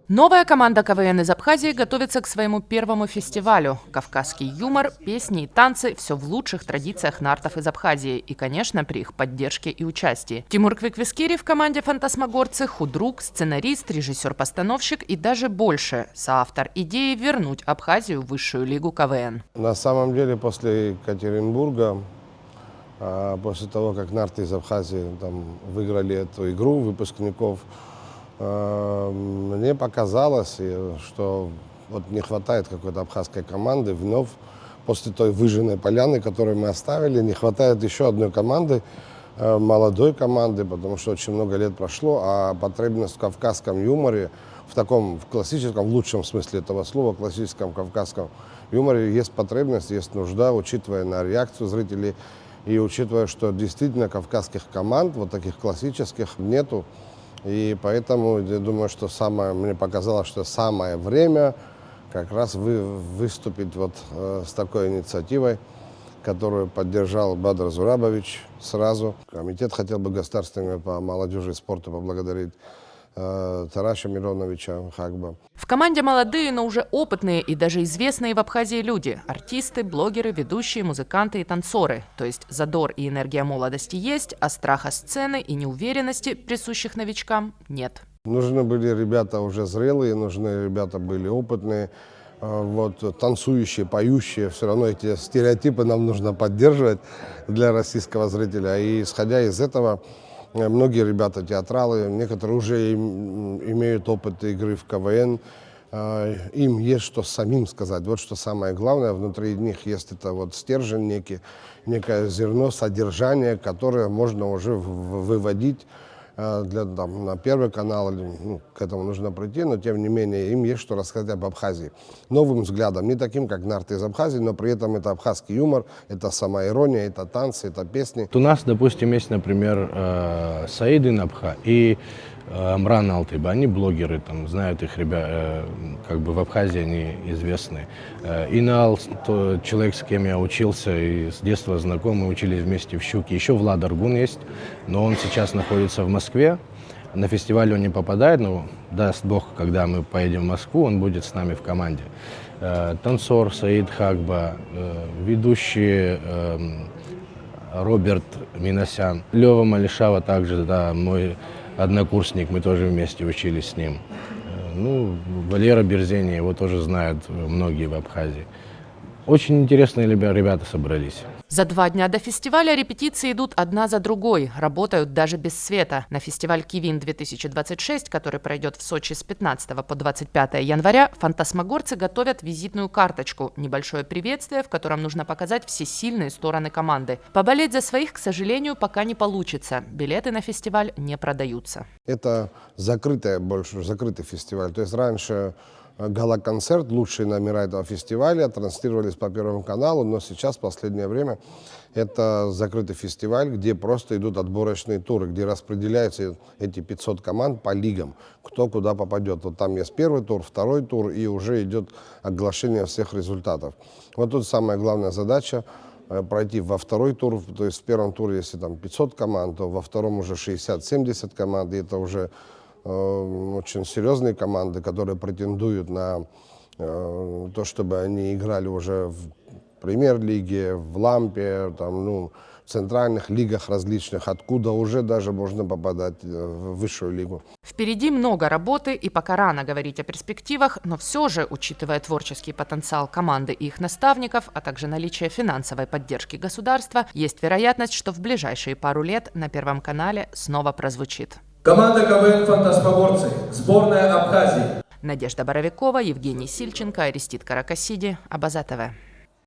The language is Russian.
Новая команда КВН из Абхазии готовится к своему первому фестивалю. Кавказский юмор, песни и танцы – все в лучших традициях нартов из Абхазии. И, конечно, при их поддержке и участии. Тимур Квиквискири в команде «Фантасмагорцы» – худрук, сценарист, режиссер-постановщик и даже больше – соавтор идеи вернуть Абхазию в высшую лигу КВН. На самом деле, после Екатеринбурга, после того, как нарты из Абхазии выиграли эту игру выпускников, мне показалось, что вот не хватает какой-то абхазской команды вновь после той выжженной поляны, которую мы оставили. Не хватает еще одной команды, молодой команды, потому что очень много лет прошло, а потребность в кавказском юморе, в классическом, в лучшем смысле этого слова, классическом кавказском юморе есть потребность, есть нужда, учитывая на реакцию зрителей и учитывая, что действительно кавказских команд, вот таких классических, нету. И поэтому я думаю, что мне показалось, что самое время как раз выступить вот с такой инициативой, которую поддержал Бадр Зурабович сразу. Комитет хотел бы государственный по молодежи и спорту поблагодарить Тараша Мироновича Хагба. В команде молодые, но уже опытные и даже известные в Абхазии люди. Артисты, блогеры, ведущие, музыканты и танцоры. То есть задор и энергия молодости есть, а страха сцены и неуверенности, присущих новичкам, нет. Нужны были ребята уже зрелые, нужны ребята были опытные, вот, танцующие, поющие. Все равно эти стереотипы нам нужно поддерживать для российского зрителя. И исходя из этого, многие ребята театралы, некоторые уже имеют опыт игры в КВН, им есть что самим сказать. Вот что самое главное, внутри них есть это вот стержень, некое зерно, содержание, которое можно уже выводить на Первый канал, к этому нужно прийти, но тем не менее им есть что рассказать об Абхазии. Новым взглядом, не таким, как нарты из Абхазии, но при этом это абхазский юмор, это самоирония, это танцы, это песни. У нас, допустим, есть, например, Саид Инабха и Амран Алтайба, они блогеры, знают их ребят, как бы в Абхазии они известны. Инал, человек, с кем я учился и с детства знаком, мы учились вместе в Щуке. Еще Влад Аргун есть, но он сейчас находится в Москве. На фестиваль он не попадает, но даст Бог, когда мы поедем в Москву, он будет с нами в команде. Танцор Саид Хагба, ведущий Роберт Минасян, Лева Малишава также, да, мой однокурсник, мы тоже вместе учились с ним. Валера Берзени, его тоже знают многие в Абхазии. Очень интересные ребята собрались. За 2 дня до фестиваля репетиции идут одна за другой, работают даже без света. На фестиваль «Кивин-2026», который пройдет в Сочи с 15 по 25 января, фантасмагорцы готовят визитную карточку, небольшое приветствие, в котором нужно показать все сильные стороны команды. Поболеть за своих, к сожалению, пока не получится. Билеты на фестиваль не продаются. Это закрытый фестиваль. То есть раньше гала-концерт, лучшие номера этого фестиваля транслировались по Первому каналу, но сейчас, в последнее время, это закрытый фестиваль, где просто идут отборочные туры, где распределяются эти 500 команд по лигам, кто куда попадет. Вот там есть первый тур, второй тур, и уже идет оглашение всех результатов. Вот тут самая главная задача пройти во второй тур, то есть в первом туре, если там 500 команд, то во втором уже 60-70 команд, и это уже очень серьезные команды, которые претендуют на то, чтобы они играли уже в премьер-лиге, в лампе, в центральных лигах различных, откуда уже даже можно попадать в высшую лигу. Впереди много работы, и пока рано говорить о перспективах, но все же, учитывая творческий потенциал команды и их наставников, а также наличие финансовой поддержки государства, есть вероятность, что в ближайшие пару лет на Первом канале снова прозвучит. Команда КВН «Фантасмагорцы», сборная Абхазии. Надежда Боровикова, Евгений Сильченко, Арестит Каракасиди, Абаза ТВ.